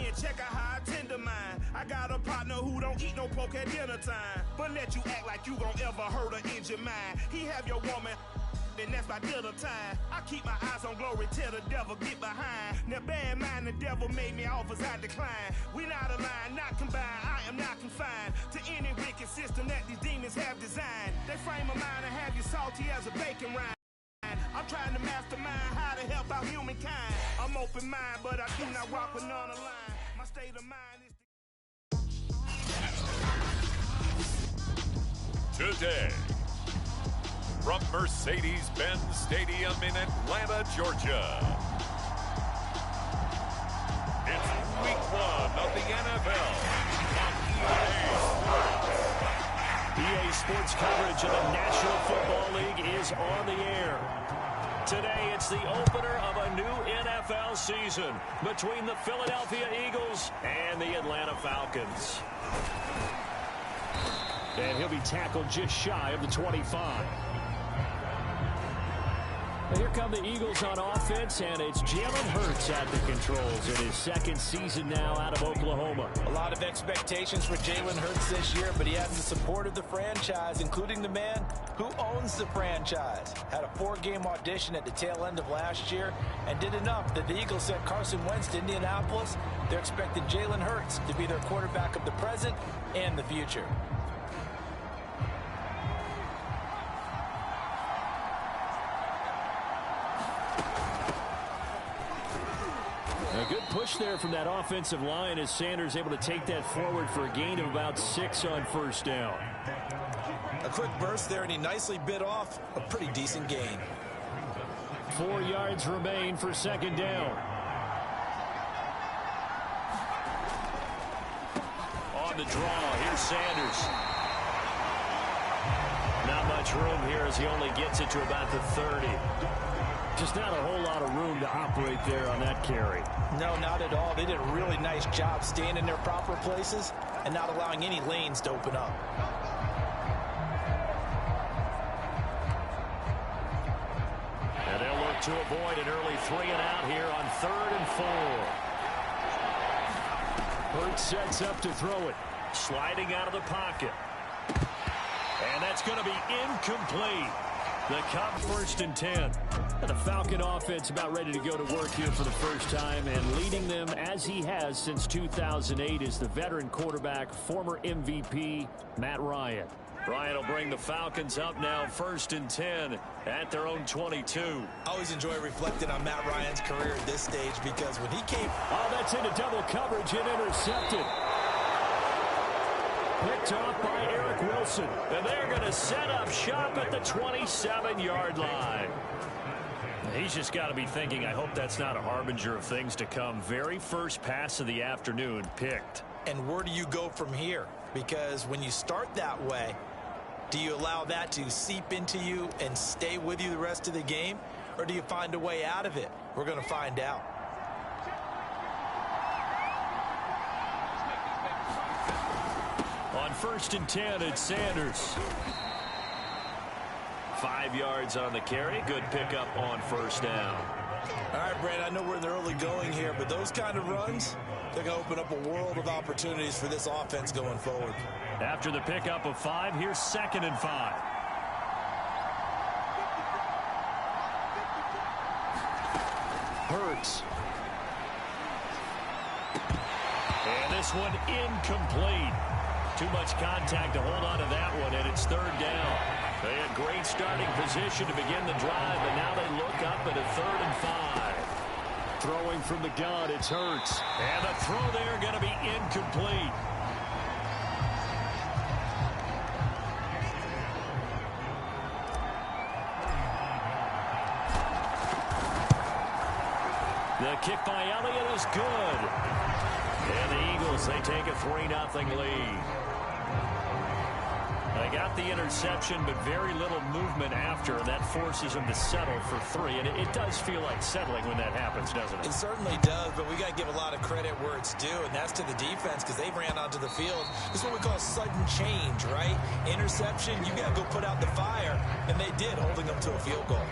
Then check out how I tend to mine. I got a partner who don't eat no pork at dinner time, but let you act like you gon' ever hurt or injure mine. He have your woman, and that's by dinner time. I keep my eyes on glory till the devil get behind. Now bear in mind the devil made me offers I decline. We not aligned, not combined, I am not confined to any wicked system that these demons have designed. They frame a mind and have you salty as a bacon rind. I'm trying to mastermind how to help out humankind. I'm open mind, but I do not walk with none aligned. My state of mind is today. From Mercedes-Benz Stadium in Atlanta, Georgia. It's week 1 of the NFL on EA Sports coverage of the National Football League is on the air. Today, it's the opener of a new NFL season between the Philadelphia Eagles and the Atlanta Falcons. And he'll be tackled just shy of the 25. And here come the Eagles on offense, and it's Jalen Hurts at the controls in his second season now out of Oklahoma. A lot of expectations for Jalen Hurts this year, but he has the support of the franchise, including the man who owns the franchise. Had a 4-game audition at the tail end of last year and did enough that the Eagles sent Carson Wentz to Indianapolis. They're expecting Jalen Hurts to be their quarterback of the present and the future. A good push there from that offensive line as Sanders able to take that forward for a gain of about 6 on first down. A quick burst there, and he nicely bit off a pretty decent gain. 4 yards remain for second down. On the draw, here's Sanders. Not much room here as he only gets it to about the 30. Just not a whole lot of room to operate there on that carry. No, not at all. They did a really nice job staying in their proper places and not allowing any lanes to open up. And they'll look to avoid an early 3 and out here on 3rd and 4. Hurts sets up to throw it. Sliding out of the pocket. And that's going to be incomplete. The Cubs 1st and 10. And the Falcon offense about ready to go to work here for the first time, and leading them as he has since 2008 is the veteran quarterback, former MVP, Matt Ryan. Ryan will bring the Falcons up now 1st and 10 at their own 22. I always enjoy reflecting on Matt Ryan's career at this stage because when he came... Oh, that's into double coverage and intercepted. Picked off by Eric Wilson. And they're going to set up shop at the 27-yard line. He's just got to be thinking, I hope that's not a harbinger of things to come. Very first pass of the afternoon picked. And where do you go from here? Because when you start that way, do you allow that to seep into you and stay with you the rest of the game? Or do you find a way out of it? We're going to find out. On 1st and 10, it's Sanders. 5 yards on the carry. Good pickup on first down. All right, Brad, I know we're in the early going here, but those kind of runs, they're going to open up a world of opportunities for this offense going forward. After the pickup of 5, here's 2nd and 5. Hurts. And this one incomplete. Too much contact to hold on to that one, and it's 3rd down. They had great starting position to begin the drive, but now they look up at a 3rd and 5. Throwing from the gun, it's Hurts. And the throw there going to be incomplete. The kick by Elliott is good. And the Eagles, they take a 3-0 lead. They got the interception, but very little movement after, and that forces them to settle for 3. And it does feel like settling when that happens, doesn't it? It certainly does, but we got to give a lot of credit where it's due, and that's to the defense because they ran onto the field. This is what we call sudden change, right? Interception, you got to go put out the fire, and they did, holding them to a field goal.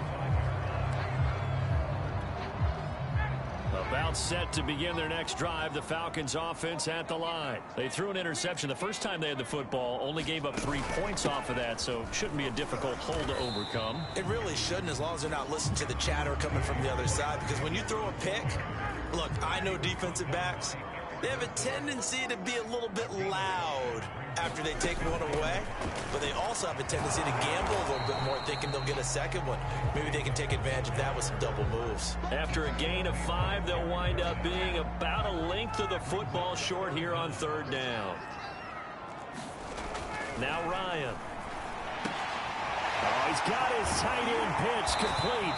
About set to begin their next drive. The Falcons offense at the line. They threw an interception the first time they had the football. Only gave up 3 points off of that, so shouldn't be a difficult hole to overcome. It really shouldn't, as long as they're not listening to the chatter coming from the other side. Because when you throw a pick, look, I know defensive backs, they have a tendency to be a little bit loud after they take one away, but they also have a tendency to gamble a little bit more, thinking they'll get a second one. Maybe they can take advantage of that with some double moves. After a gain of 5, they'll wind up being about a length of the football short here on 3rd down. Now Ryan. Oh, he's got his tight end pitch complete.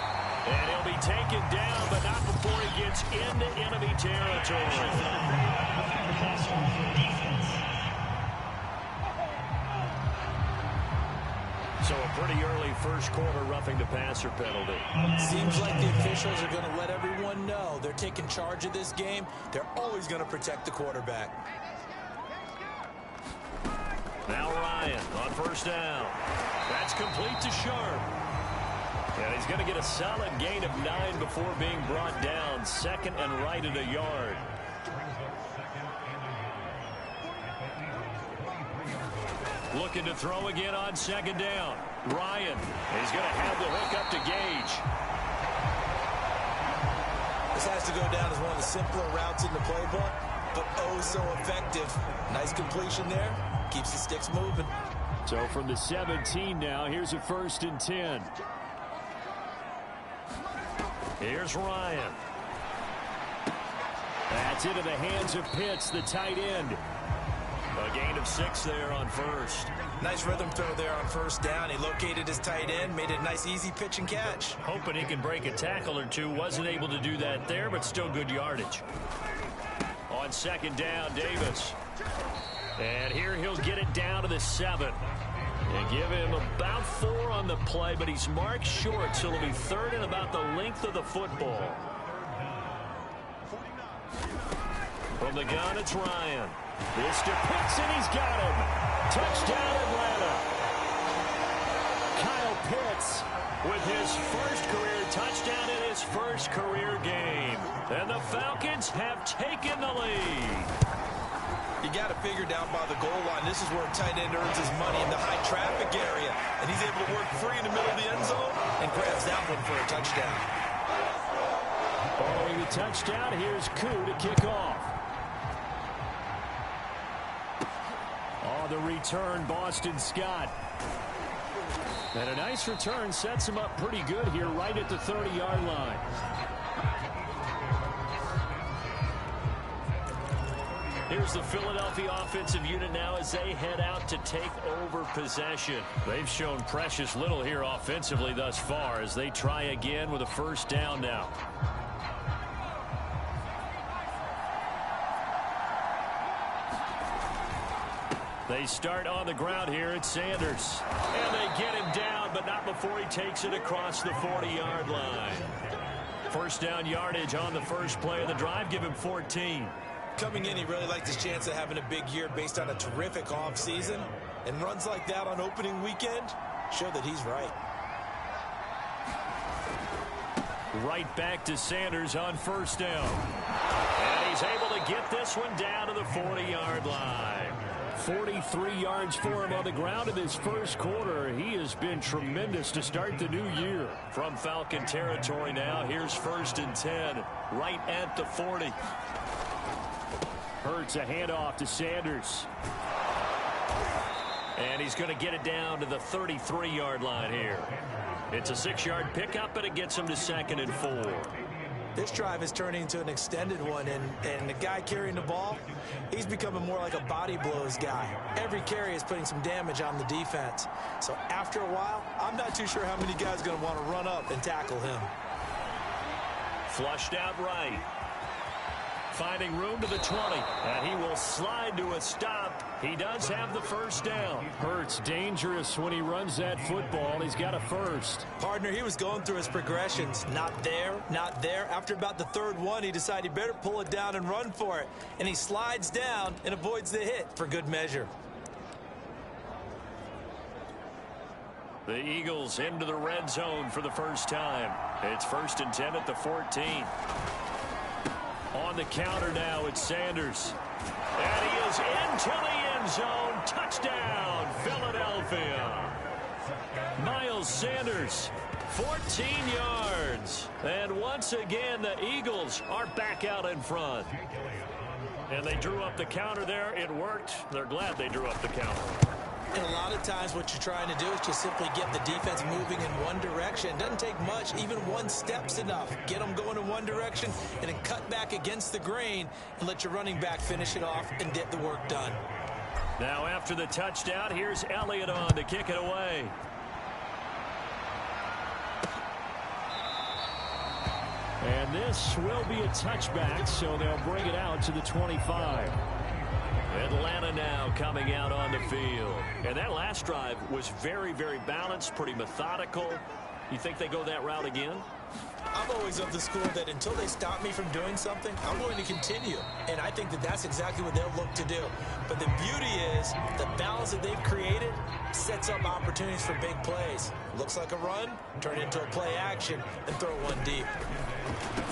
And he'll be taken down, but not before he gets into enemy territory. So a pretty early first quarter roughing the passer penalty. Seems like the officials are going to let everyone know they're taking charge of this game. They're always going to protect the quarterback. Now Ryan on 1st down. That's complete to Sharp. And he's going to get a solid gain of 9 before being brought down. 2nd and right at a yard. Looking to throw again on 2nd down. Ryan. He's going to have the hook up to Gage. This has to go down as one of the simpler routes in the playbook, but oh so effective. Nice completion there. Keeps the sticks moving. So from the 17 now, here's a 1st and 10. Here's Ryan. That's into the hands of Pitts, the tight end. A gain of 6 there on 1st. Nice rhythm throw there on 1st down. He located his tight end, made it a nice easy pitch and catch. Hoping he can break a tackle or two. Wasn't able to do that there, but still good yardage. On 2nd down, Davis. And here he'll get it down to the 7. And give him about 4 on the play, but he's marked short, so it'll be 3rd and about the length of the football. From the gun, it's Ryan. This to Pitts, and he's got him. Touchdown, Atlanta. Kyle Pitts with his 1st career touchdown in his 1st career game. And the Falcons have taken the lead. You got to figure down by the goal line. This is where a tight end earns his money, in the high traffic area. And he's able to work free in the middle of the end zone and grabs that one for a touchdown. Following the touchdown, here's Koo to kick off. On the return, Boston Scott. And a nice return sets him up pretty good here right at the 30-yard line. Here's the Philadelphia offensive unit now as they head out to take over possession. They've shown precious little here offensively thus far as they try again with a 1st down now. They start on the ground here at Sanders. And they get him down, but not before he takes it across the 40-yard line. 1st down yardage on the first play of the drive. Give him 14. Coming in, he really liked his chance of having a big year based on a terrific offseason. And runs like that on opening weekend show that he's right. Right back to Sanders on 1st down. And he's able to get this one down to the 40-yard line. 43 yards for him on the ground in his 1st quarter. He has been tremendous to start the new year. From Falcon territory now, here's 1st and 10, right at the 40. Hurts a handoff to Sanders. And he's going to get it down to the 33-yard line here. It's a 6-yard pickup, and it gets him to 2nd and 4. This drive is turning into an extended one, and the guy carrying the ball, he's becoming more like a body blows guy. Every carry is putting some damage on the defense. So after a while, I'm not too sure how many guys are going to want to run up and tackle him. Flushed out right. Finding room to the 20, and he will slide to a stop. He does have the 1st down. Hurts dangerous when he runs that football. He's got a 1st. Partner, he was going through his progressions. Not there, not there. After about the 3rd one, he decided he better pull it down and run for it. And he slides down and avoids the hit for good measure. The Eagles into the red zone for the first time. It's 1st and 10 at the 14. On the counter now, it's Sanders. And he is into the end zone. Touchdown, Philadelphia. Miles Sanders, 14 yards. And once again, the Eagles are back out in front. And they drew up the counter there. It worked. They're glad they drew up the counter. And a lot of times what you're trying to do is just simply get the defense moving in one direction. It doesn't take much. Even one step's enough. Get them going in one direction and then cut back against the grain and let your running back finish it off and get the work done. Now after the touchdown, here's Elliott on to kick it away. And this will be a touchback, so they'll bring it out to the 25. Atlanta now coming out on the field. And that last drive was very, very balanced, pretty methodical. You think they go that route again? I'm always of the school that until they stop me from doing something, I'm going to continue. And I think that that's exactly what they'll look to do. But the beauty is the balance that they've created sets up opportunities for big plays. Looks like a run, turn into a play action, and throw one deep.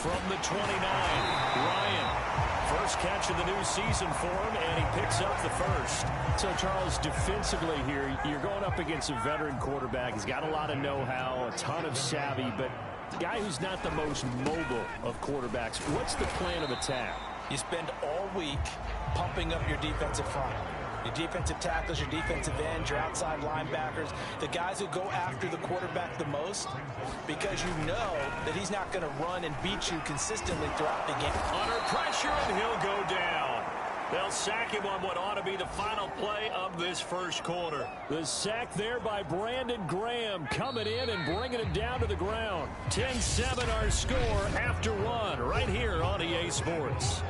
From the 29, Ryan. First catch of the new season for him, and he picks up the first. So, Charles, defensively here, you're going up against a veteran quarterback. He's got a lot of know-how, a ton of savvy, but a guy who's not the most mobile of quarterbacks. What's the plan of attack? You spend all week pumping up your defensive front. Your defensive tackles, your defensive ends, your outside linebackers, the guys who go after the quarterback the most, because you know that he's not going to run and beat you consistently throughout the game. Under pressure, and he'll go down. They'll sack him on what ought to be the final play of this first quarter. The sack there by Brandon Graham coming in and bringing him down to the ground. 10-7 our score after one right here on EA Sports.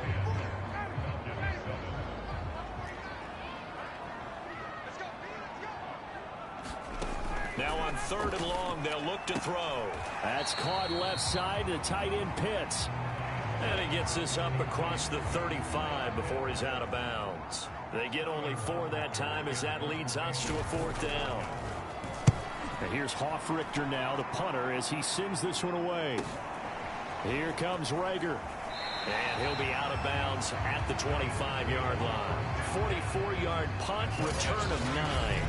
Now on 3rd and long, they'll look to throw. That's caught left side to tight end Pitts. And he gets this up across the 35 before he's out of bounds. They get only 4 that time as that leads us to a 4th down. And here's Hoffrichter now, the punter, as he sends this one away. Here comes Rager. And he'll be out of bounds at the 25-yard line. 44-yard punt, return of 9.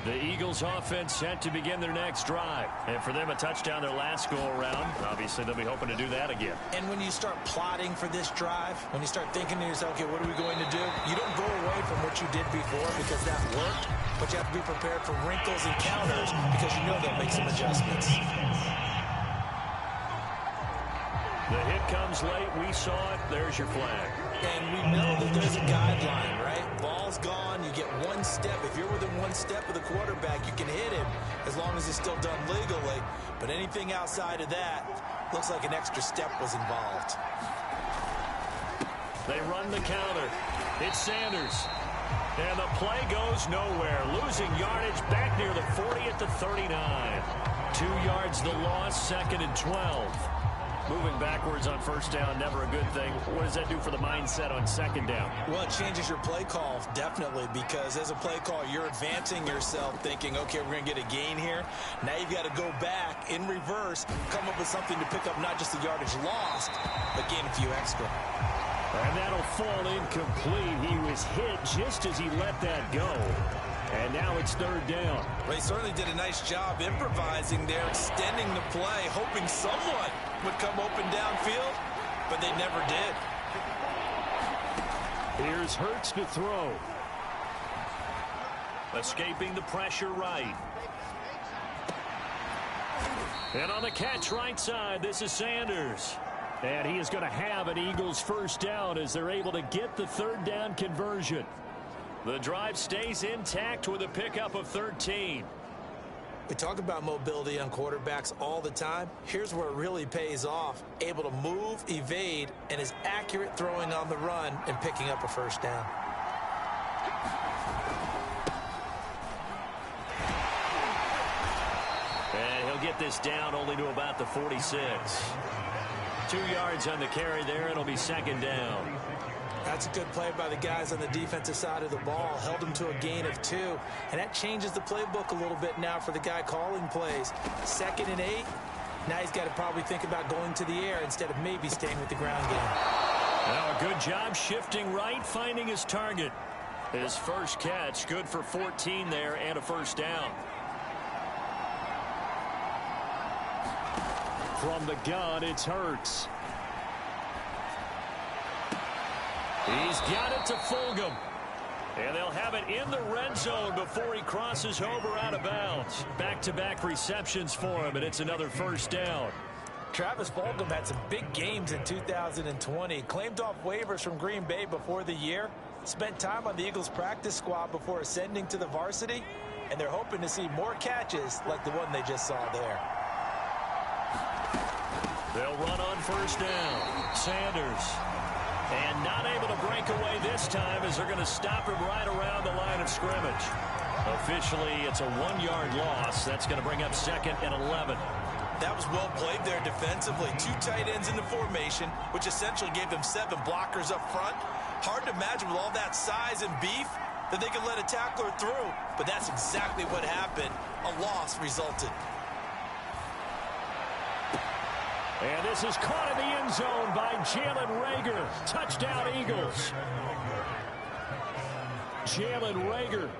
The Eagles offense set to begin their next drive. And for them, a touchdown their last go-around. Obviously, they'll be hoping to do that again. And when you start plotting for this drive, when you start thinking to yourself, okay, what are we going to do? You don't go away from what you did before because that worked, but you have to be prepared for wrinkles and counters because you know they'll make some adjustments. The hit comes late. We saw it. There's your flag. And we know that there's a guideline, right? Ball's gone. You get one step. If you're within one step of the quarterback, you can hit him as long as it's still done legally. But anything outside of that looks like an extra step was involved. They run the counter. It's Sanders. And the play goes nowhere. Losing yardage back near the 40 at the 39. 2 yards the loss, 2nd and 12. Moving backwards on first down, never a good thing. What does that do for the mindset on 2nd down? Well, it changes your play call, definitely, because as a play call, you're advancing yourself thinking, okay, we're going to get a gain here. Now you've got to go back in reverse, come up with something to pick up not just the yardage lost, but gain a few extra. And that'll fall incomplete. He was hit just as he let that go. And now it's 3rd down. Well, he certainly did a nice job improvising there, extending the play, hoping someone would come open downfield, but they never did. Here's Hurts to throw. Escaping the pressure right. And on the catch right side, this is Sanders. And he is going to have an Eagles first down as they're able to get the 3rd down conversion. The drive stays intact with a pickup of 13. We talk about mobility on quarterbacks all the time. Here's where it really pays off. Able to move, evade, and is accurate throwing on the run and picking up a first down. And he'll get this down only to about the 46. 2 yards on the carry there. It'll be second down. That's a good play by the guys on the defensive side of the ball. Held him to a gain of 2. And that changes the playbook a little bit now for the guy calling plays. 2nd and 8. Now he's got to probably think about going to the air instead of maybe staying with the ground game. Now a good job shifting right, finding his target. His first catch, good for 14 there and a first down. From the gun, it's Hurts. He's got it to Fulgham. And they'll have it in the red zone before he crosses over out of bounds. Back-to-back receptions for him, and it's another first down. Travis Fulgham had some big games in 2020. Claimed off waivers from Green Bay before the year. Spent time on the Eagles practice squad before ascending to the varsity. And they're hoping to see more catches like the one they just saw there. They'll run on first down. Sanders. And not able to break away this time as they're going to stop him right around the line of scrimmage. Officially, it's a 1-yard loss. That's going to bring up 2nd and 11. That was well played there defensively. 2 tight ends in the formation, which essentially gave them 7 blockers up front. Hard to imagine with all that size and beef that they could let a tackler through. But that's exactly what happened. A loss resulted. And this is caught in the end zone by Jalen Reagor. Touchdown, Eagles. Jalen Reagor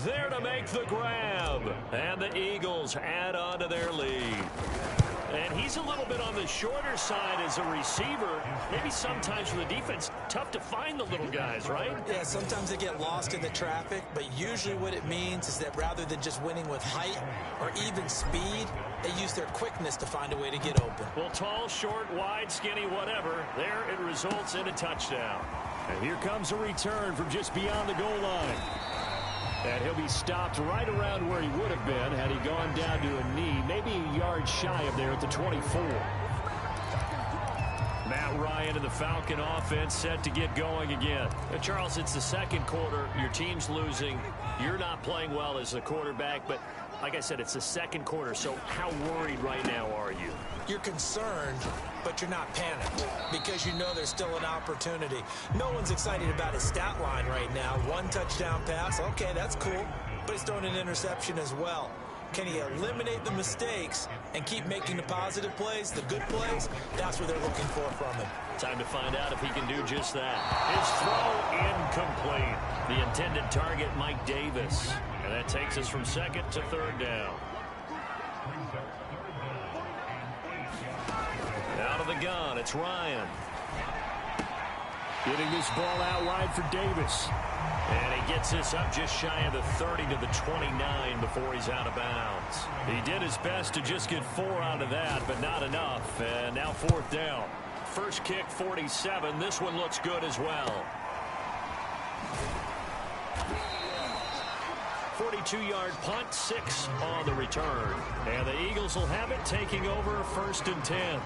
there to make the grab. And the Eagles add on to their lead. And he's a little bit on the shorter side as a receiver. Maybe sometimes for the defense, tough to find the little guys, right? Yeah, sometimes they get lost in the traffic, but usually what it means is that rather than just winning with height or even speed, they use their quickness to find a way to get open. Well, tall, short, wide, skinny, whatever, there it results in a touchdown. And here comes a return from just beyond the goal line. And he'll be stopped right around where he would have been had he gone down to a knee, maybe a yard shy of there at the 24. Matt Ryan and the Falcon offense set to get going again. Charles, it's the second quarter. Your team's losing. You're not playing well as the quarterback, but like I said, it's the second quarter, so how worried right now are you? You're concerned, but you're not panicked because you know there's still an opportunity. No one's excited about his stat line right now. 1 touchdown pass, okay, that's cool, but he's throwing an interception as well. Can he eliminate the mistakes and keep making the positive plays, the good plays? That's what they're looking for from him. Time to find out if he can do just that. His throw incomplete. The intended target, Mike Davis. And that takes us from 2nd to 3rd down. Out of the gun, it's Ryan. Getting this ball out wide for Davis. And he gets this up just shy of the 30 to the 29 before he's out of bounds. He did his best to just get 4 out of that, but not enough. And now 4th down. First kick, 47. This one looks good as well. 42-yard punt, 6 on the return. And the Eagles will have it, taking over 1st and 10.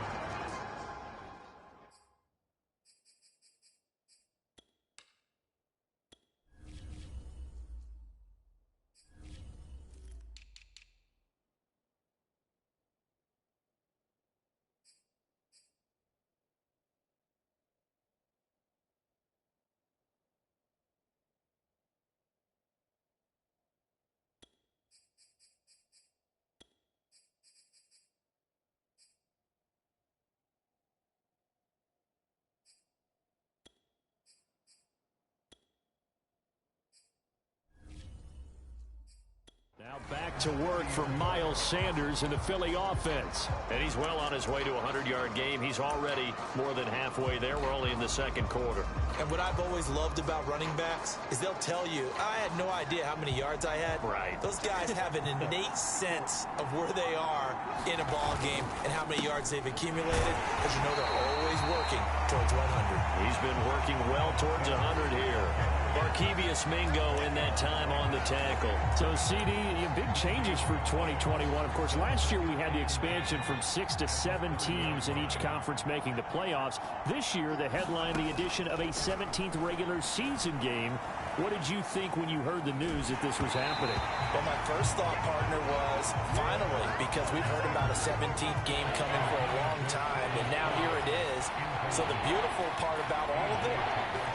Now back to work for Miles Sanders in the Philly offense. And he's well on his way to a 100-yard game. He's already more than halfway there. We're only in the second quarter. And what I've always loved about running backs is they'll tell you, I had no idea how many yards I had. Right. Those guys have an innate sense of where they are in a ball game and how many yards they've accumulated, because you know they're always working towards 100. He's been working well towards 100 here. Barkevius Mingo in that time on the tackle. So, CD, big changes for 2021. Of course, last year we had the expansion from 6 to 7 teams in each conference making the playoffs. This year, the headline, the addition of a 17th regular season game. What did you think when you heard the news that this was happening? Well, my first thought, partner, was finally, because we've heard about a 17th game coming for a long time, and now here it is. So the beautiful part about all of it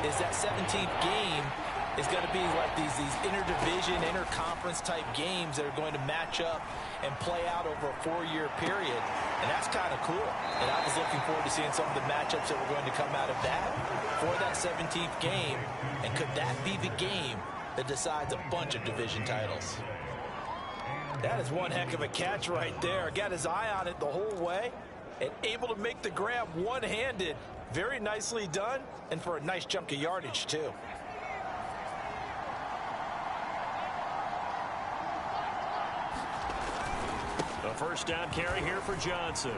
is that 17th game is going to be like these interdivision, interconference type games that are going to match up and play out over a 4-year period. And that's kind of cool. And I was looking forward to seeing some of the matchups that were going to come out of that for that 17th game. And could that be the game that decides a bunch of division titles? That is one heck of a catch right there. Got his eye on it the whole way and able to make the grab one-handed. Very nicely done, and for a nice chunk of yardage, too. A first down carry here for Johnson.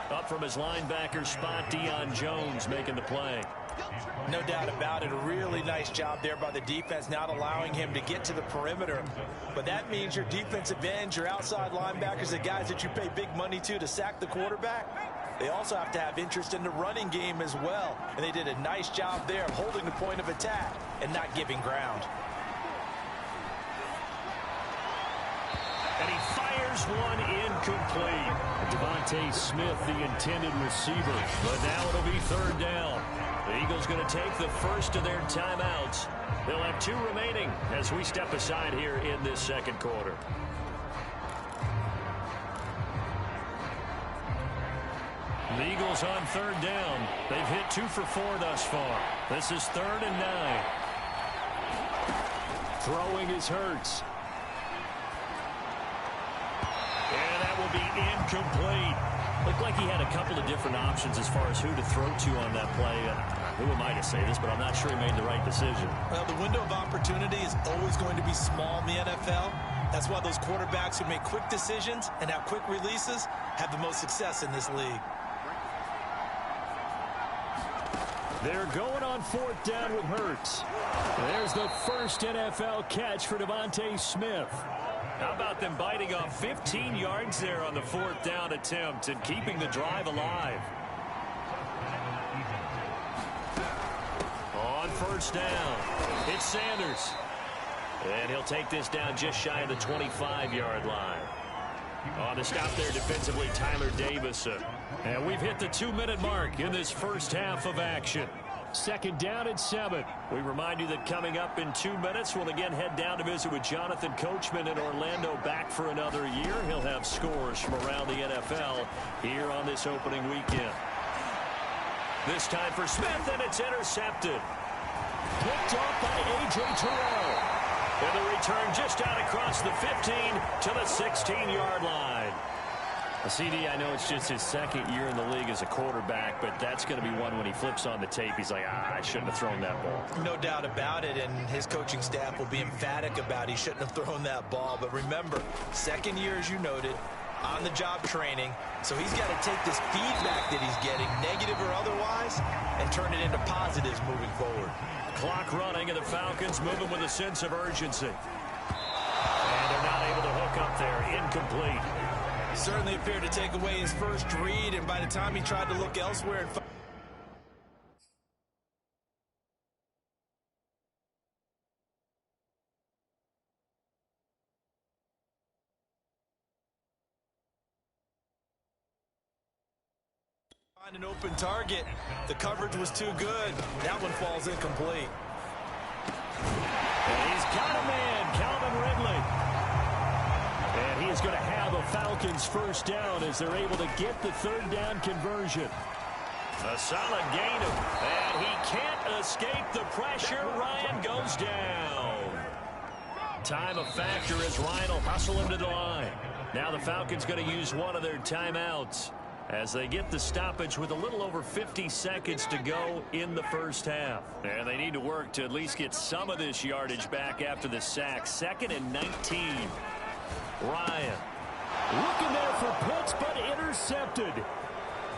Up from his linebacker spot, Deion Jones making the play. No doubt about it. A really nice job there by the defense, not allowing him to get to the perimeter. But that means your defensive ends, your outside linebackers, the guys that you pay big money to sack the quarterback, they also have to have interest in the running game as well. And they did a nice job there of holding the point of attack and not giving ground. And he fires one incomplete. Devontae Smith, the intended receiver. But now it'll be third down. The Eagles going to take the first of their timeouts. They'll have 2 remaining as we step aside here in this second quarter. The Eagles on third down. They've hit 2 for 4 thus far. This is 3rd and 9. Throwing is Hurts. And that will be incomplete. Looked like he had a couple of different options as far as who to throw to on that play. Who am I to say this, but I'm not sure he made the right decision. Well, the window of opportunity is always going to be small in the NFL. That's why those quarterbacks who make quick decisions and have quick releases have the most success in this league. They're going on 4th down with Hurts. There's the first NFL catch for Devontae Smith. How about them biting off 15 yards there on the 4th down attempt and keeping the drive alive? On first down, it's Sanders. And he'll take this down just shy of the 25-yard line. On the stop there defensively, Tyler Davis. And we've hit the 2-minute mark in this first half of action. 2nd down and 7. We remind you that coming up in 2 minutes, we'll again head down to visit with Jonathan Coachman in Orlando, back for another year. He'll have scores from around the NFL here on this opening weekend. This time for Smith, and it's intercepted. Picked off by A.J. Terrell. And the return just out across the 15 to the 16-yard line. CD, I know it's just his 2nd year in the league as a quarterback, but that's going to be one when he flips on the tape. He's like, I shouldn't have thrown that ball. No doubt about it, and his coaching staff will be emphatic about he shouldn't have thrown that ball. But remember, 2nd year, as you noted, on-the-job training. So he's got to take this feedback that he's getting, negative or otherwise, and turn it into positives moving forward. Clock running, and the Falcons moving with a sense of urgency. And they're not able to hook up there. Incomplete. Certainly appeared to take away his first read, and by the time he tried to look elsewhere and find an open target, the coverage was too good. That one falls incomplete. And he's got a man, Calvin Ridley. And he is going to have a Falcons first down as they're able to get the 3rd down conversion. A solid gain, and he can't escape the pressure. Ryan goes down. Time a factor as Ryan will hustle him to the line. Now the Falcons going to use one of their timeouts as they get the stoppage with a little over 50 seconds to go in the first half. And they need to work to at least get some of this yardage back after the sack. 2nd and 19. Ryan. Looking there for Pitts, but intercepted.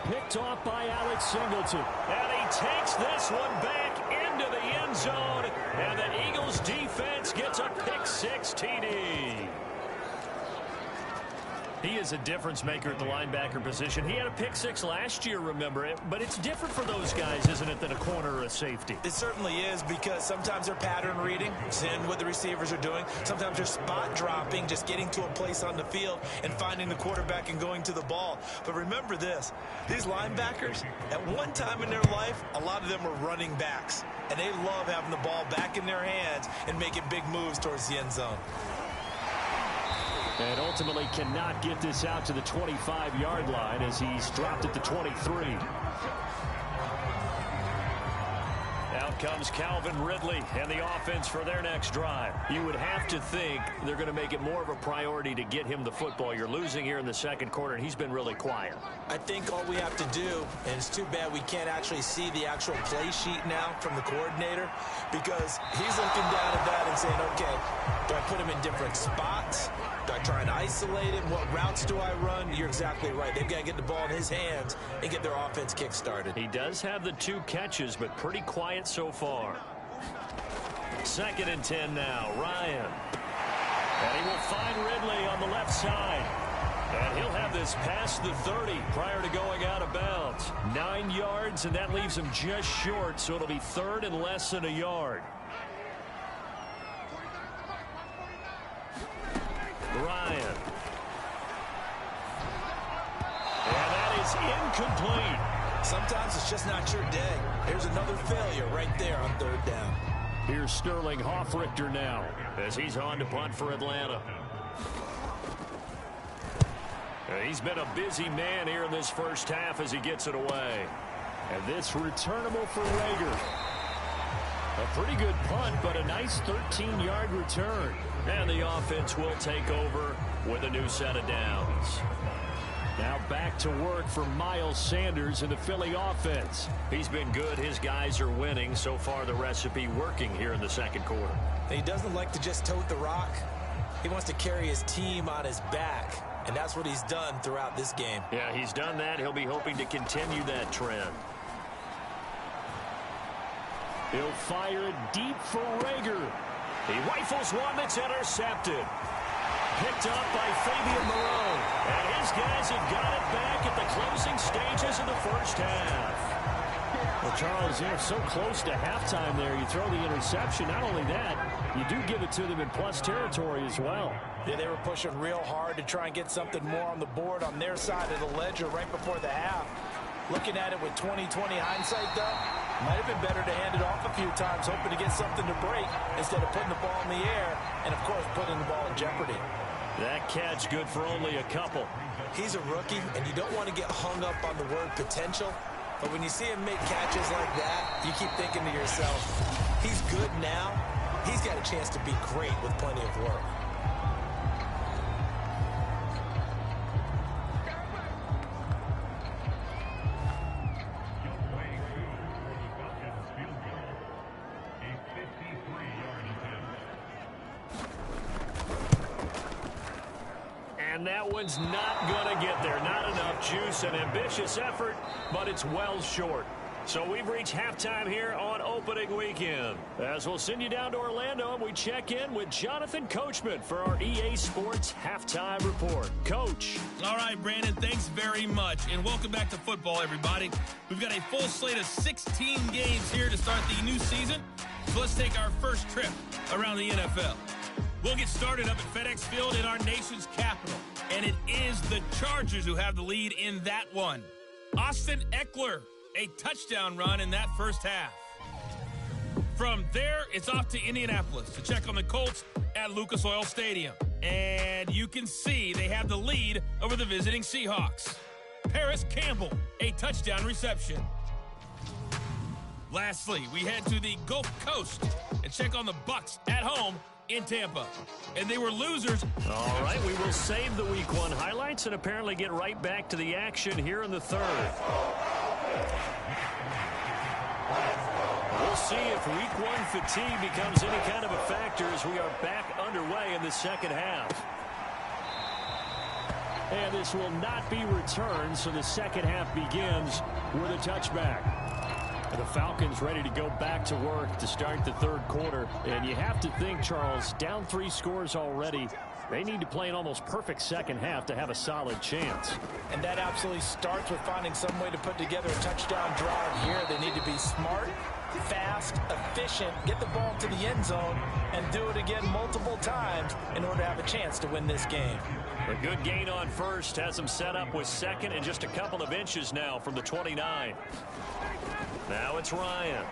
Picked off by Alex Singleton. And he takes this one back into the end zone, and the Eagles defense gets a pick-6 TD. He is a difference maker at the linebacker position. He had a pick-6 last year, remember it, but it's different for those guys, isn't it, than a corner or a safety? It certainly is, because sometimes they're pattern reading, seeing what the receivers are doing. Sometimes they're spot dropping, just getting to a place on the field and finding the quarterback and going to the ball. But remember this, these linebackers, at one time in their life, a lot of them were running backs, and they love having the ball back in their hands and making big moves towards the end zone. And ultimately cannot get this out to the 25-yard line as he's dropped at the 23. Out comes Calvin Ridley and the offense for their next drive. You would have to think they're going to make it more of a priority to get him the football. You're losing here in the second quarter, and he's been really quiet. I think all we have to do, and it's too bad we can't actually see the actual play sheet now from the coordinator, because he's looking down at that and saying, okay, do I put him in different spots? Do I try and isolate him? What routes do I run? You're exactly right. They've got to get the ball in his hands and get their offense kick-started. He does have the 2 catches, but pretty quiet so far. 2nd and 10 now. Ryan. And he will find Ridley on the left side. And he'll have this past the 30 prior to going out of bounds. 9 yards, and that leaves him just short, so it'll be 3rd and less than a yard. Ryan. And that is incomplete. Sometimes it's just not your day. Here's another failure right there on 3rd down. Here's Sterling Hoffrichter now as he's on to punt for Atlanta. He's been a busy man here in this first half as he gets it away. And this returnable for Rager. A pretty good punt, but a nice 13-yard return. And the offense will take over with a new set of downs. Now back to work for Miles Sanders in the Philly offense. He's been good. His guys are winning. So far, the recipe working here in the second quarter. He doesn't like to just tote the rock. He wants to carry his team on his back, and that's what he's done throughout this game. Yeah, he's done that. He'll be hoping to continue that trend. He'll fire it deep for Rager. He rifles one that's intercepted. Picked up by Fabian Moreau. And his guys have got it back at the closing stages of the first half. Well, Charles, they're so close to halftime there. You throw the interception. Not only that, you do give it to them in plus territory as well. Yeah, they were pushing real hard to try and get something more on the board on their side of the ledger right before the half. Looking at it with 20/20 hindsight, though, might have been better to hand it off a few times, hoping to get something to break instead of putting the ball in the air and, of course, putting the ball in jeopardy. That catch good for only a couple. He's a rookie, and you don't want to get hung up on the word potential. But when you see him make catches like that, you keep thinking to yourself, he's good now. He's got a chance to be great with plenty of work. And that one's not going to get there. Not enough juice. An ambitious effort, but it's well short. So we've reached halftime here on opening weekend. As we'll send you down to Orlando, and we check in with Jonathan Coachman for our EA Sports Halftime Report. Coach. All right, Brandon, thanks very much. And welcome back to football, everybody. We've got a full slate of 16 games here to start the new season. So let's take our first trip around the NFL. We'll get started up at FedEx Field in our nation's capital. And it is the Chargers who have the lead in that one. Austin Eckler, a touchdown run in that first half. From there, it's off to Indianapolis to check on the Colts at Lucas Oil Stadium. And you can see they have the lead over the visiting Seahawks. Paris Campbell, a touchdown reception. Lastly, we head to the Gulf Coast and check on the Bucs at home in Tampa. And they were losers. All right, we will save the Week 1 highlights and apparently get right back to the action here in the third. We'll see if Week 1 fatigue becomes any kind of a factor as we are back underway in the second half. And this will not be returned, so the second half begins with a touchback. The Falcons ready to go back to work to start the third quarter. And you have to think, Charles, down 3 scores already. They need to play an almost perfect second half to have a solid chance. And that absolutely starts with finding some way to put together a touchdown drive here. They need to be smart, fast, efficient, get the ball to the end zone, and do it again multiple times in order to have a chance to win this game. A good gain on first has them set up with second and just a couple of inches now from the 29. Now it's Ryan.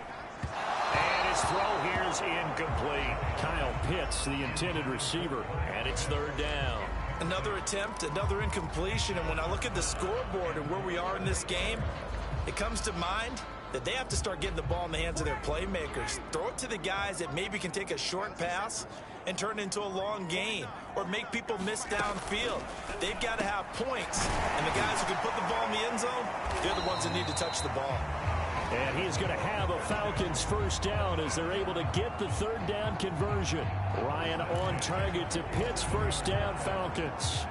And his throw here is incomplete. Kyle Pitts, the intended receiver. And it's third down. Another attempt, another incompletion, and when I look at the scoreboard and where we are in this game, it comes to mind that they have to start getting the ball in the hands of their playmakers. Throw it to the guys that maybe can take a short pass and turn it into a long gain or make people miss downfield. They've got to have points, and the guys who can put the ball in the end zone, they're the ones that need to touch the ball. And he's going to have a Falcons first down as they're able to get the third down conversion. Ryan on target to Pitts, first down Falcons.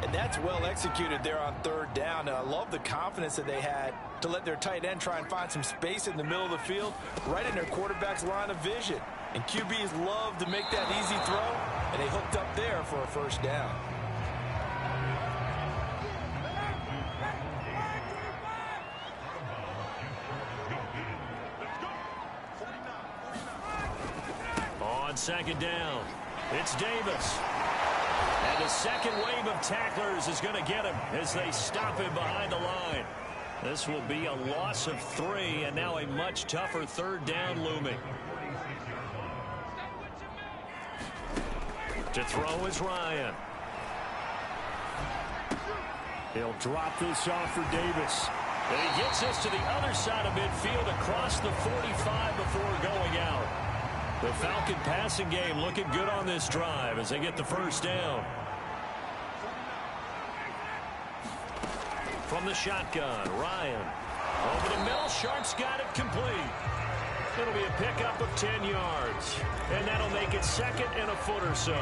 And that's well executed there on third down. And I love the confidence that they had to let their tight end try and find some space in the middle of the field, right in their quarterback's line of vision. And QBs love to make that easy throw, and they hooked up there for a first down. On second down, it's Davis. And the second wave of tacklers is going to get him as they stop him behind the line. This will be a loss of 3, and now a much tougher third down looming. To throw is Ryan. He'll drop this off for Davis. And he gets this to the other side of midfield across the 45 before going out. The Falcon passing game looking good on this drive as they get the first down. From the shotgun, Ryan. Over the middle, Sharp's got it complete. It'll be a pickup of 10 yards. And that'll make it second and a foot or so.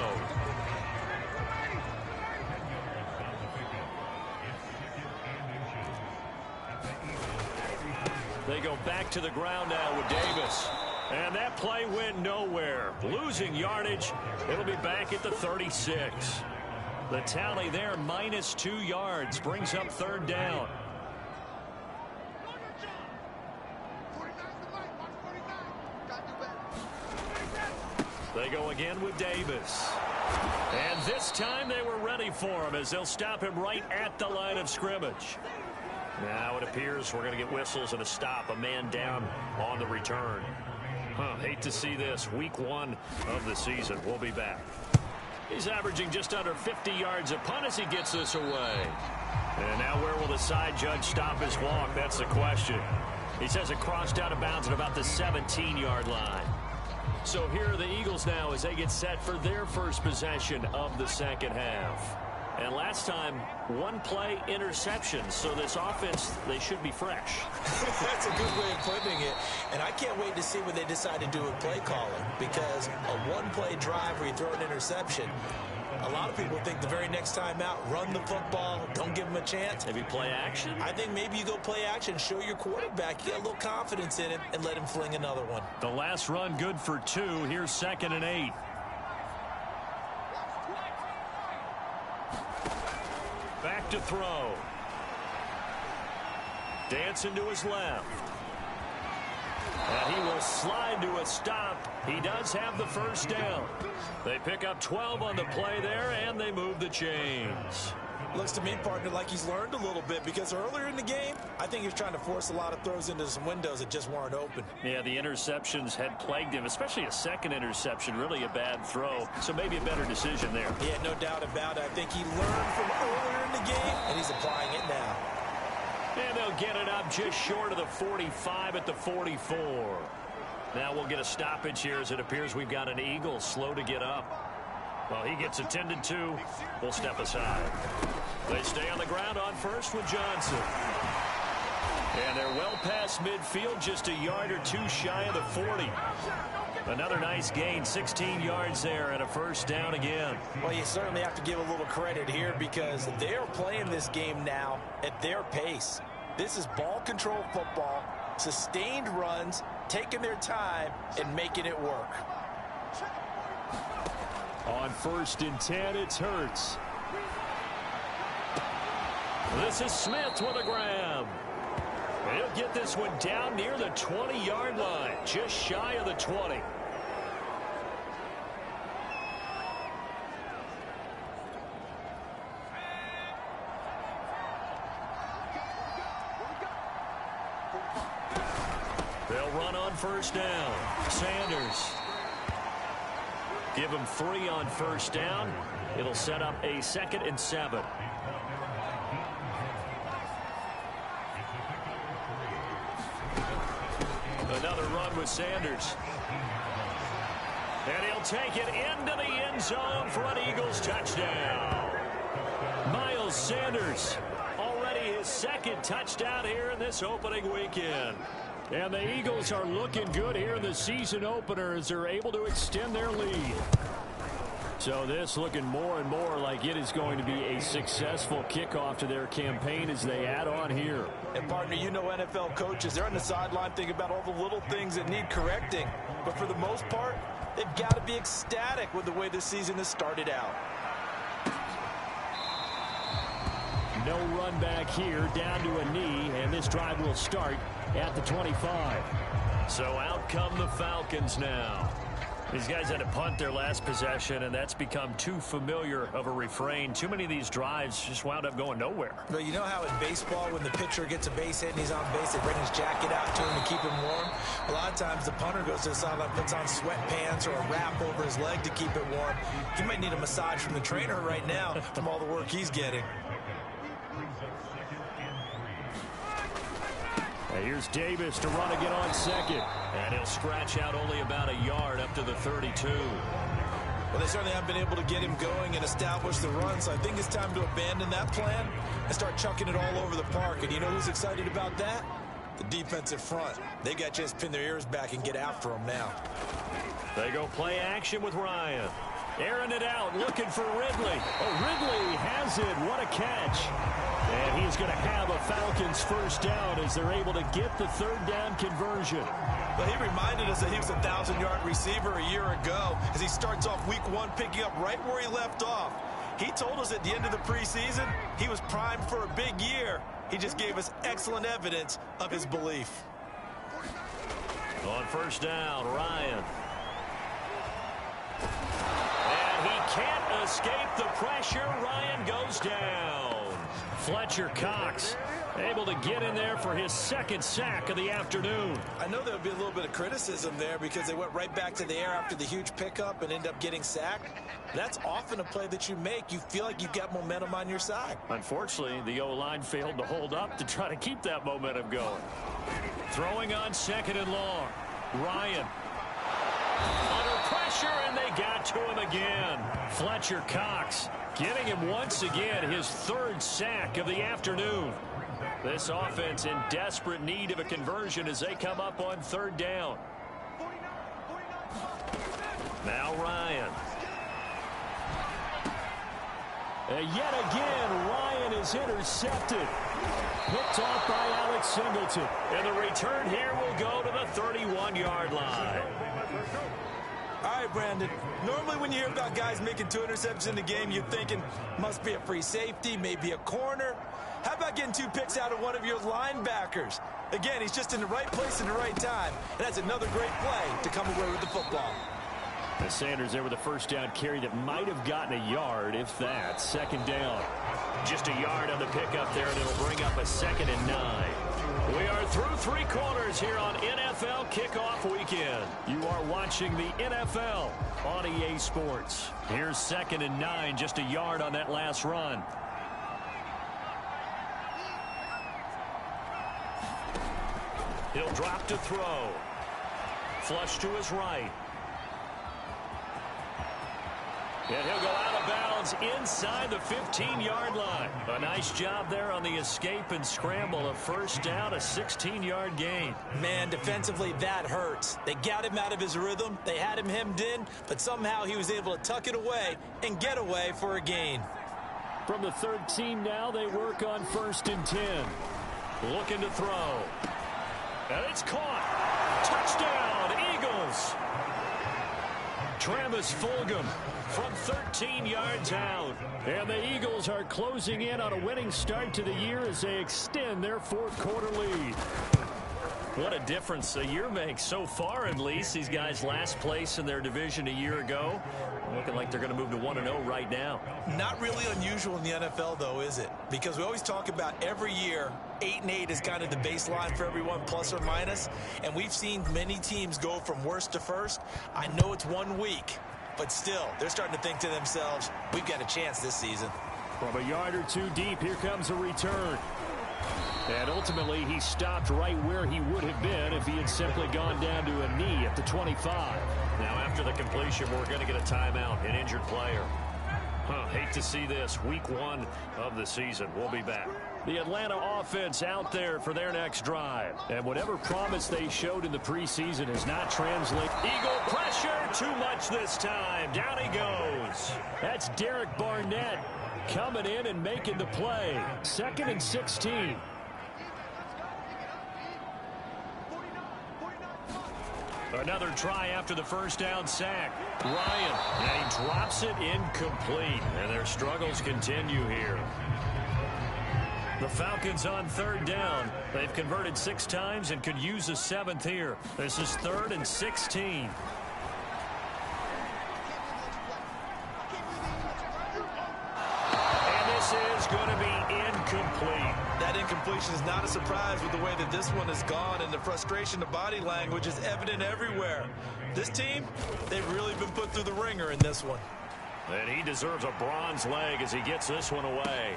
They go back to the ground now with Davis. And that play went nowhere. Losing yardage. It'll be back at the 36. The tally there, minus 2 yards, brings up third down. They go again with Davis. And this time they were ready for him as they'll stop him right at the line of scrimmage. Now it appears we're going to get whistles and a stop. A man down on the return. Hate to see this. Week 1 of the season. We'll be back. He's averaging just under 50 yards a punt as he gets this away. And now where will the side judge stop his walk? That's the question. He says it crossed out of bounds at about the 17-yard line. So here are the Eagles now as they get set for their first possession of the second half. And last time, 1 play interception. So this offense, they should be fresh. That's a good way of putting it. And I can't wait to see what they decide to do with play calling. Because a 1-play drive where you throw an interception, a lot of people think the very next time out, run the football, don't give them a chance. Maybe play action? I think maybe you go play action, show your quarterback, you get a little confidence in him, and let him fling another one. The last run good for 2. Here's 2nd and 8. Back to throw. Dancing to his left. And he will slide to a stop. He does have the first down. They pick up 12 on the play there, and they move the chains. Looks to me, partner, like he's learned a little bit because earlier in the game, I think he was trying to force a lot of throws into some windows that just weren't open. Yeah, the interceptions had plagued him, especially a second interception, really a bad throw. So maybe a better decision there. Yeah, no doubt about it. I think he learned from earlier in the game, and he's applying it now. And they'll get it up just short of the 45 at the 44. Now we'll get a stoppage here as it appears we've got an Eagle slow to get up. Well, he gets attended to. We'll step aside. They stay on the ground on first with Johnson. And they're well past midfield, just a yard or 2 shy of the 40. Another nice gain, 16 yards there and a first down again. Well, you certainly have to give a little credit here because they're playing this game now at their pace. This is ball control football. Sustained runs, taking their time, and making it work. On 1st and 10, it's Hurts. This is Smith with a grab. And he'll get this one down near the 20-yard line, just shy of the 20. They'll run on 1st down. Sanders. Give him 3 on 1st down. It'll set up a 2nd and 7. Another run with Sanders. And he'll take it into the end zone for an Eagles touchdown. Miles Sanders, already his 2nd touchdown here in this opening weekend. And the Eagles are looking good here in the season opener as they're able to extend their lead. So this looking more and more like it is going to be a successful kickoff to their campaign as they add on here. And partner, you know NFL coaches, they're on the sideline thinking about all the little things that need correcting. But for the most part, they've got to be ecstatic with the way this season has started out. No run back here, down to a knee, and this drive will start at the 25. So out come the Falcons now. These guys had to punt their last possession, and that's become too familiar of a refrain. Too many of these drives just wound up going nowhere. Well, you know how in baseball, when the pitcher gets a base hit and he's on base, they bring his jacket out to him to keep him warm? A lot of times the punter goes to the sideline, puts on sweatpants or a wrap over his leg to keep it warm. He might need a massage from the trainer right now from all the work he's getting. Here's Davis to run again on 2nd. And he'll scratch out only about a yard up to the 32. Well, they certainly haven't been able to get him going and establish the run, so I think it's time to abandon that plan and start chucking it all over the park. And you know who's excited about that? The defensive front. They got to just pin their ears back and get after him now. They go play action with Ryan. Airing it out, looking for Ridley. Oh, Ridley has it. What a catch. And he's going to have a Falcons 1st down as they're able to get the 3rd down conversion. But he reminded us that he was a 1,000-yard receiver a year ago as he starts off week 1 picking up right where he left off. He told us at the end of the preseason he was primed for a big year. He just gave us excellent evidence of his belief. On 1st down, Ryan. And he can't escape the pressure. Ryan goes down. Fletcher Cox able to get in there for his 2nd sack of the afternoon. I know there would be a little bit of criticism there because they went right back to the air after the huge pickup and end up getting sacked. That's often a play that you make. You feel like you've got momentum on your side. Unfortunately, the O-line failed to hold up to try to keep that momentum going. Throwing on 2nd and long. Ryan. Under pressure, and they got to him again. Fletcher Cox getting him once again his 3rd sack of the afternoon. This offense in desperate need of a conversion as they come up on 3rd down. Now Ryan. And yet again, Ryan is intercepted. Picked off by Alex Singleton. And the return here will go to the 31-yard line. All right, Brandon. Normally when you hear about guys making 2 interceptions in the game, you're thinking must be a free safety, maybe a corner. How about getting 2 picks out of one of your linebackers? Again, he's just in the right place at the right time. And that's another great play to come away with the football. And Sanders there with a 1st down carry that might have gotten a yard, if that. 2nd down. Just a yard on the pickup there, and it'll bring up a 2nd and 9. We are through 3 quarters here on NFL Kickoff Weekend. You are watching the NFL on EA Sports. Here's 2nd and 9, just a yard on that last run. He'll drop to throw. Flush to his right. And he'll go out of bounds inside the 15-yard line. A nice job there on the escape and scramble. A 1st down, a 16-yard gain. Man, defensively, that hurts. They got him out of his rhythm. They had him hemmed in, but somehow he was able to tuck it away and get away for a gain. From the 13 now, they work on 1st and 10. Looking to throw. And it's caught. Touchdown, Eagles. Travis Fulgham from 13 yards out. And the Eagles are closing in on a winning start to the year as they extend their fourth quarter lead. What a difference a year makes so far, at least. These guys last place in their division a year ago. Looking like they're going to move to 1-0 right now. Not really unusual in the NFL, though, is it? Because we always talk about every year, 8-8 is kind of the baseline for everyone, plus or minus. And we've seen many teams go from worst to first. I know it's 1 week, but still, they're starting to think to themselves, we've got a chance this season. From a yard or two deep, here comes a return. And ultimately, he stopped right where he would have been if he had simply gone down to a knee at the 25. Now, after the completion, we're going to get a timeout, an injured player. Hate to see this. Week 1 of the season. We'll be back. The Atlanta offense out there for their next drive. And whatever promise they showed in the preseason has not translated. Eagle pressure, too much this time. Down he goes. That's Derek Barnett coming in and making the play. 2nd and 16. Another try after the first down sack. Ryan, and he drops it incomplete. And their struggles continue here. The Falcons on 3rd down. They've converted 6 times and could use a 7th here. This is 3rd and 16. And this is going to be incomplete. That incompletion is not a surprise with the way that this one has gone, and the frustration of body language is evident everywhere. This team, they've really been put through the ringer in this one. And he deserves a bronze leg as he gets this one away.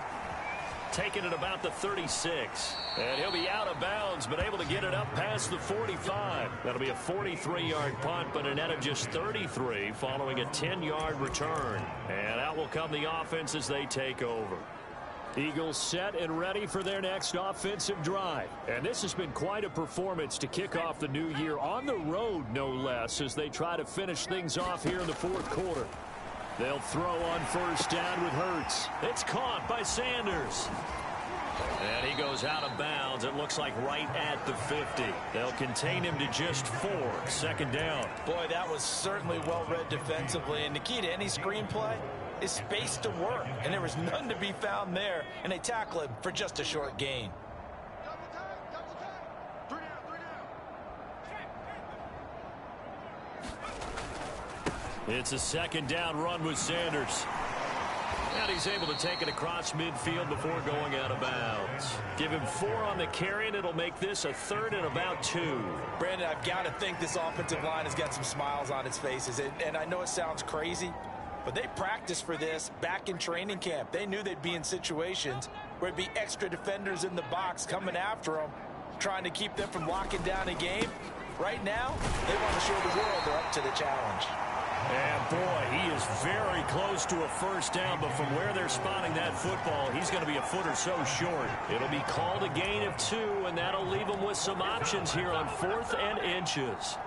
Taking it about the 36. And he'll be out of bounds, but able to get it up past the 45. That'll be a 43-yard punt, but a net of just 33 following a 10-yard return. And out will come the offense as they take over. Eagles set and ready for their next offensive drive. And this has been quite a performance to kick off the new year on the road, no less, as they try to finish things off here in the 4th quarter. They'll throw on 1st down with Hurts. It's caught by Sanders. And he goes out of bounds. It looks like right at the 50. They'll contain him to just 4. 2nd down. Boy, that was certainly well read defensively. And the key to any screenplay is space to work. And there was none to be found there. And they tackle him for just a short gain. It's a 2nd down run with Sanders. And he's able to take it across midfield before going out of bounds. Give him 4 on the carry, and it'll make this a 3rd and about 2. Brandon, I've got to think this offensive line has got some smiles on its faces. And I know it sounds crazy, but they practiced for this back in training camp. They knew they'd be in situations where it'd be extra defenders in the box coming after them, trying to keep them from locking down a game. Right now, they want to show the world they're up to the challenge. And boy, he is very close to a 1st down, but from where they're spotting that football, he's going to be a foot or so short. It'll be called a gain of 2, and that'll leave him with some options here on 4th and inches.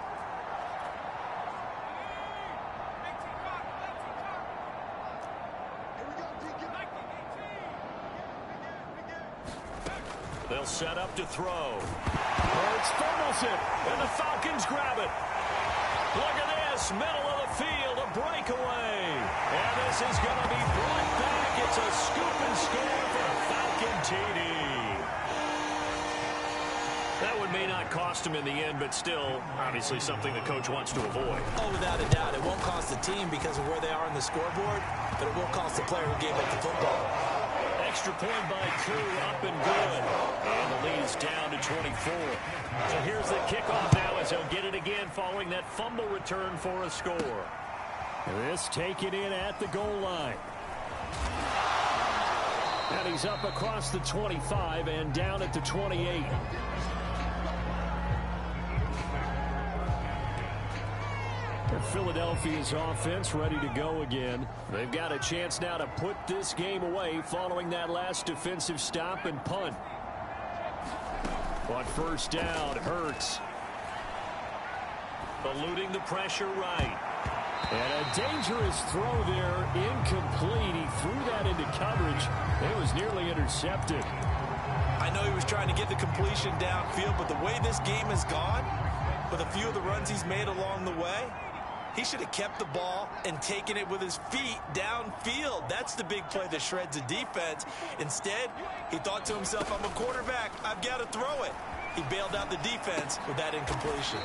They'll set up to throw. Hurts fumbles it, and the Falcons grab it. Look at this, middle of the field, a breakaway. And this is going to be brought back. It's a scoop and score for a Falcon TD. That one may not cost him in the end, but still, obviously something the coach wants to avoid. Oh, without a doubt. It won't cost the team because of where they are on the scoreboard, but it will cost the player who gave up the football. Extra point by Koo, up and good. And the lead is down to 24. So here's the kickoff now as he'll get it again following that fumble return for a score. This taken in at the goal line. And he's up across the 25 and down at the 28. Philadelphia's offense ready to go again. They've got a chance now to put this game away following that last defensive stop and punt. On 1st down, Hurts. Eluding the pressure right. And a dangerous throw there, incomplete. He threw that into coverage. It was nearly intercepted. I know he was trying to get the completion downfield, but the way this game has gone, with a few of the runs he's made along the way, he should have kept the ball and taken it with his feet downfield. That's the big play that shreds a defense. Instead, he thought to himself, I'm a quarterback, I've got to throw it. He bailed out the defense with that incompletion.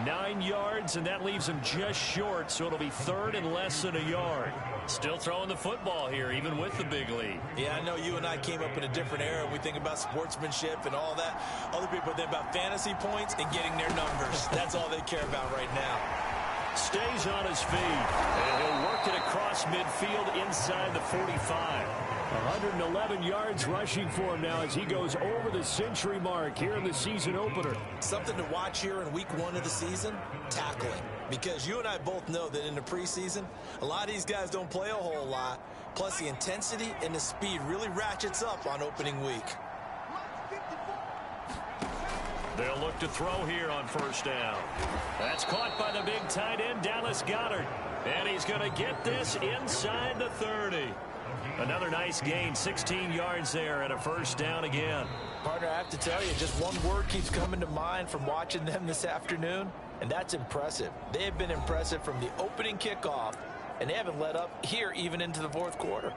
9 yards, and that leaves him just short, so it'll be third and less than a yard. Still throwing the football here, even with the big lead. Yeah, I know you and I came up in a different era. We think about sportsmanship and all that. Other people think about fantasy points and getting their numbers. That's all they care about right now. Stays on his feet, and he'll work it across midfield inside the 45. 111 yards rushing for him now as he goes over the century mark here in the season opener. Something to watch here in week 1 of the season, tackling. Because you and I both know that in the preseason, a lot of these guys don't play a whole lot. Plus, the intensity and the speed really ratchets up on opening week. They'll look to throw here on first down. That's caught by the big tight end, Dallas Goedert. And he's going to get this inside the 30. Another nice gain, 16 yards there, and a first down again. Partner, I have to tell you, just one word keeps coming to mind from watching them this afternoon, and that's impressive. They have been impressive from the opening kickoff, and they haven't let up here even into the fourth quarter.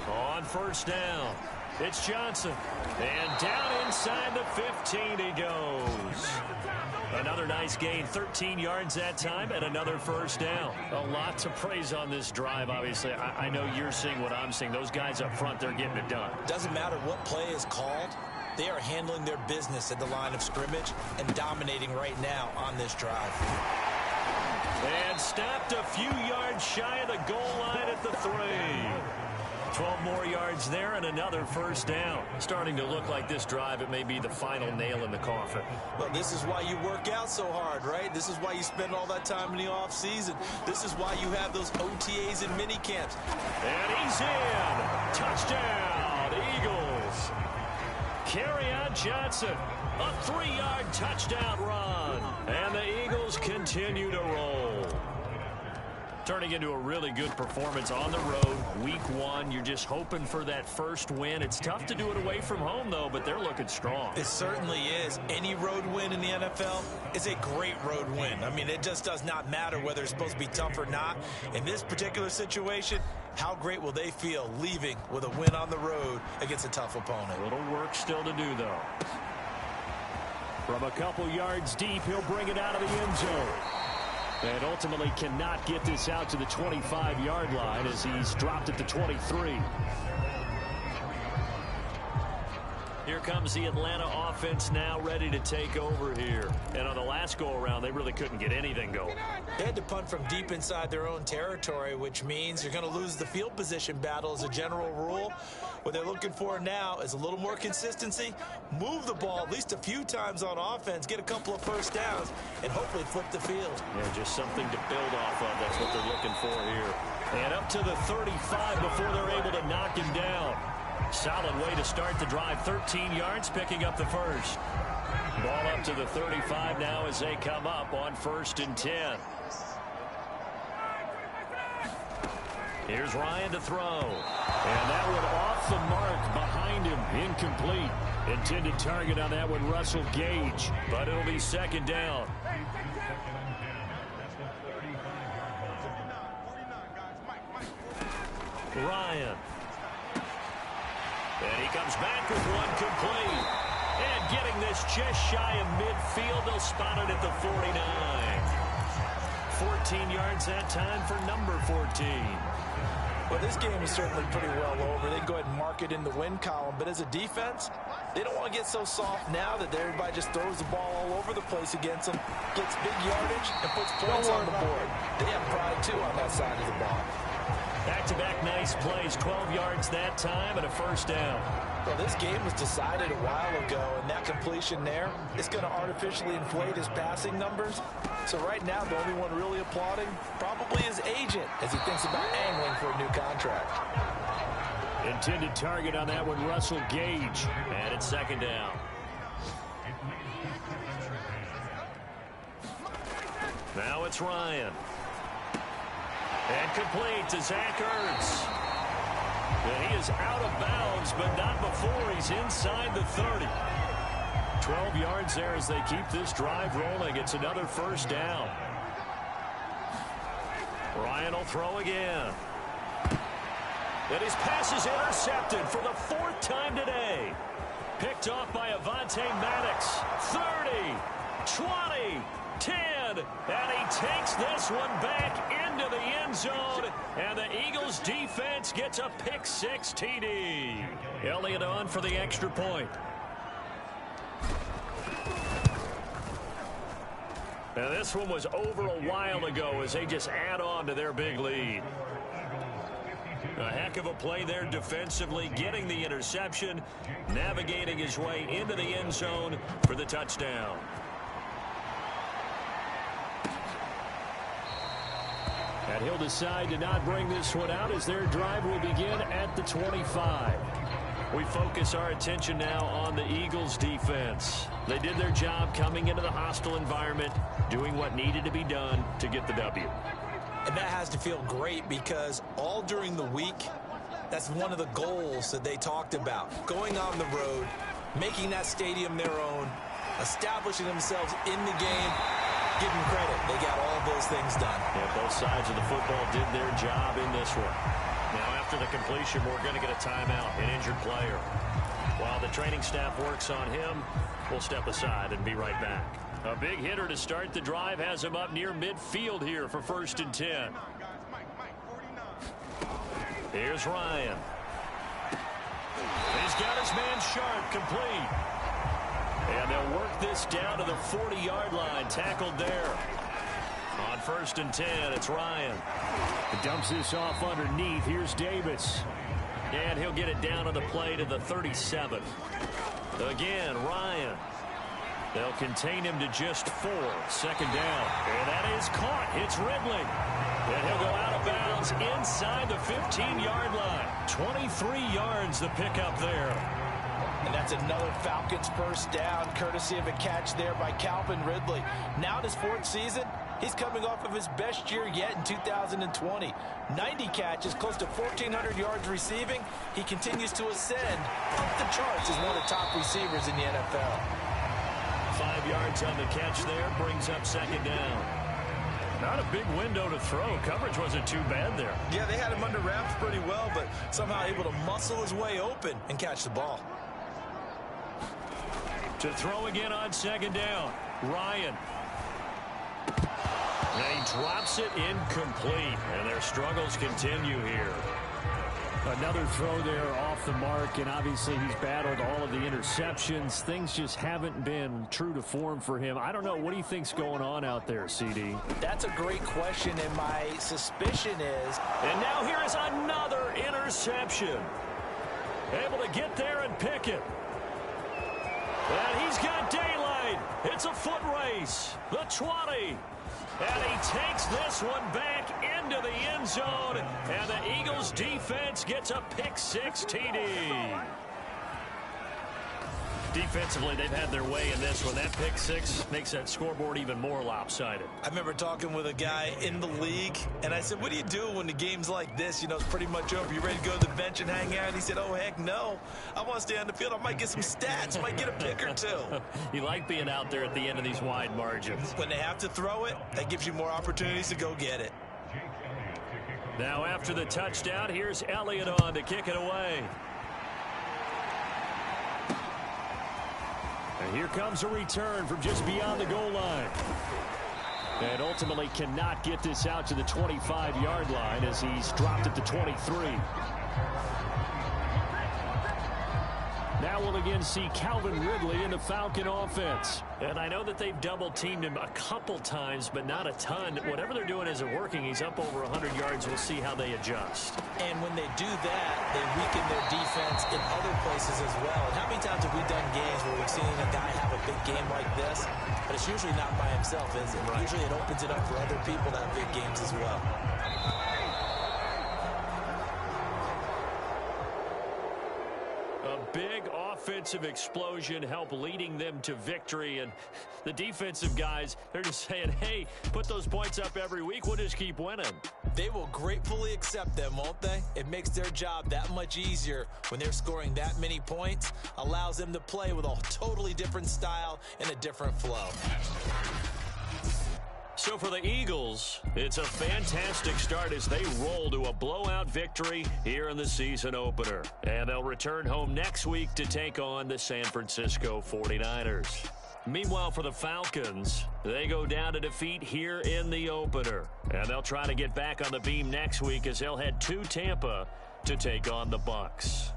On first down, it's Johnson. And down inside the 15 he goes. Another nice gain, 13 yards that time, and another first down. A lot to praise on this drive, obviously. I know you're seeing what I'm seeing. Those guys up front, they're getting it done. Doesn't matter what play is called. They are handling their business at the line of scrimmage and dominating right now on this drive. And stopped a few yards shy of the goal line at the 3. 12 more yards there and another first down. Starting to look like this drive, it may be the final nail in the coffin. Well, this is why you work out so hard, right? This is why you spend all that time in the offseason. This is why you have those OTAs and mini camps. And he's in. Touchdown, Eagles. Kerryon Johnson, a 3-yard touchdown run. And the Eagles continue to roll. Turning into a really good performance on the road. Week 1, you're just hoping for that first win. It's tough to do it away from home, though, but they're looking strong. It certainly is. Any road win in the NFL is a great road win. I mean, it just does not matter whether it's supposed to be tough or not. In this particular situation, how great will they feel leaving with a win on the road against a tough opponent? A little work still to do, though. From a couple yards deep, he'll bring it out of the end zone. And ultimately cannot get this out to the 25-yard line as he's dropped at the 23. Here comes the Atlanta offense now ready to take over here. And on the last go-around, they really couldn't get anything going. They had to punt from deep inside their own territory, which means you're going to lose the field position battle as a general rule. What they're looking for now is a little more consistency, move the ball at least a few times on offense, get a couple of first downs, and hopefully flip the field. Yeah, just something to build off of. That's what they're looking for here. And up to the 35 before they're able to knock him down. Solid way to start the drive. 13 yards, picking up the first. Ball up to the 35 now as they come up on 1st and 10. Here's Ryan to throw. And that one off the mark behind him. Incomplete. Intended target on that one, Russell Gage. But it'll be 2nd down. Ryan. And he comes back with one complete. And getting this just shy of midfield, they'll spot it at the 49. 14 yards that time for number 14. Well, this game is certainly pretty well over. They go ahead and mark it in the win column. But as a defense, they don't want to get so soft now that everybody just throws the ball all over the place against them, gets big yardage, and puts points on the board. They have pride, too, on that side of the ball. Back-to-back nice plays, 12 yards that time and a first down. Well, this game was decided a while ago, and that completion there is going to artificially inflate his passing numbers. So right now, the only one really applauding probably his agent as he thinks about angling for a new contract. Intended target on that one, Russell Gage. And it's 2nd down. Now it's Ryan. And complete to Zach Ertz. And he is out of bounds, but not before he's inside the 30. 12 yards there as they keep this drive rolling. It's another first down. Ryan will throw again. And his pass is intercepted for the 4th time today. Picked off by Avonte Maddox. 30, 20, 10. And he takes this one back into the end zone. And the Eagles defense gets a pick-6 TD. Elliott on for the extra point. And this one was over a while ago as they just add on to their big lead. A heck of a play there defensively, getting the interception, navigating his way into the end zone for the touchdown. And he'll decide to not bring this one out as their drive will begin at the 25. We focus our attention now on the Eagles defense. They did their job coming into the hostile environment, doing what needed to be done to get the W. And that has to feel great because all during the week, that's one of the goals that they talked about. Going on the road, making that stadium their own, establishing themselves in the game, give them credit. They got all those things done. Yeah, both sides of the football did their job in this one. Now, after the completion, we're going to get a timeout, an injured player. While the training staff works on him, we'll step aside and be right back. A big hitter to start the drive has him up near midfield here for 1st and 10. Here's Ryan. He's got his man Sharp complete. And they'll work this down to the 40-yard line, tackled there. On 1st and 10, it's Ryan. He dumps this off underneath. Here's Davis. And he'll get it down on the play to the 37. Again, Ryan. They'll contain him to just 4. 2nd down. And that is caught. It's Ridley. And he'll go out of bounds inside the 15-yard line. 23 yards the pickup there. And that's another Falcons first down, courtesy of a catch there by Calvin Ridley. Now in his 4th season, he's coming off of his best year yet in 2020. 90 catches, close to 1,400 yards receiving. He continues to ascend up the charts as one of the top receivers in the NFL. 5 yards on the catch there, brings up 2nd down. Not a big window to throw. Coverage wasn't too bad there. Yeah, they had him under wraps pretty well, but somehow able to muscle his way open and catch the ball. To throw again on 2nd down, Ryan. And he drops it incomplete, and their struggles continue here. Another throw there off the mark, and obviously he's battled all of the interceptions. Things just haven't been true to form for him. I don't know. What do you think's going on out there, CD? That's a great question, and my suspicion is... And now here is another interception. Able to get there and pick it. And he's got daylight. It's a foot race. The 20. And he takes this one back into the end zone. And the Eagles defense gets a pick-6 TD. Defensively, they've had their way in this one. That pick-6 makes that scoreboard even more lopsided. I remember talking with a guy in the league, and I said, what do you do when the game's like this? You know, it's pretty much over. You ready to go to the bench and hang out? And he said, oh, heck no. I want to stay on the field. I might get some stats. Might get a pick or two. You like being out there at the end of these wide margins. When they have to throw it, that gives you more opportunities to go get it. Now after the touchdown, here's Elliott on to kick it away. And here comes a return from just beyond the goal line. And ultimately cannot get this out to the 25-yard line as he's dropped it to 23. Now we'll again see Calvin Ridley in the Falcon offense. And I know that they've double-teamed him a couple times, but not a ton. Whatever they're doing isn't working. He's up over 100 yards. We'll see how they adjust. And when they do that, they weaken their defense in other places as well. And how many times have we done games where we've seen a guy have a big game like this? But it's usually not by himself, is it? Right. Usually it opens it up for other people to have big games as well. A big offensive explosion help leading them to victory. And the defensive guys, they're just saying, hey, put those points up every week. We'll just keep winning. They will gratefully accept them, won't they? It makes their job that much easier when they're scoring that many points. Allows them to play with a totally different style and a different flow. So for the Eagles, it's a fantastic start as they roll to a blowout victory here in the season opener. And they'll return home next week to take on the San Francisco 49ers. Meanwhile, for the Falcons, they go down to defeat here in the opener. And they'll try to get back on the beam next week as they'll head to Tampa to take on the Bucs.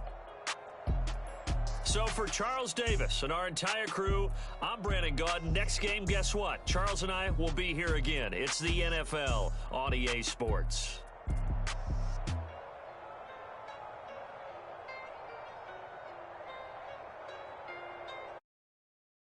So for Charles Davis and our entire crew, I'm Brandon Gaudin. Next game, guess what? Charles and I will be here again. It's the NFL on EA Sports.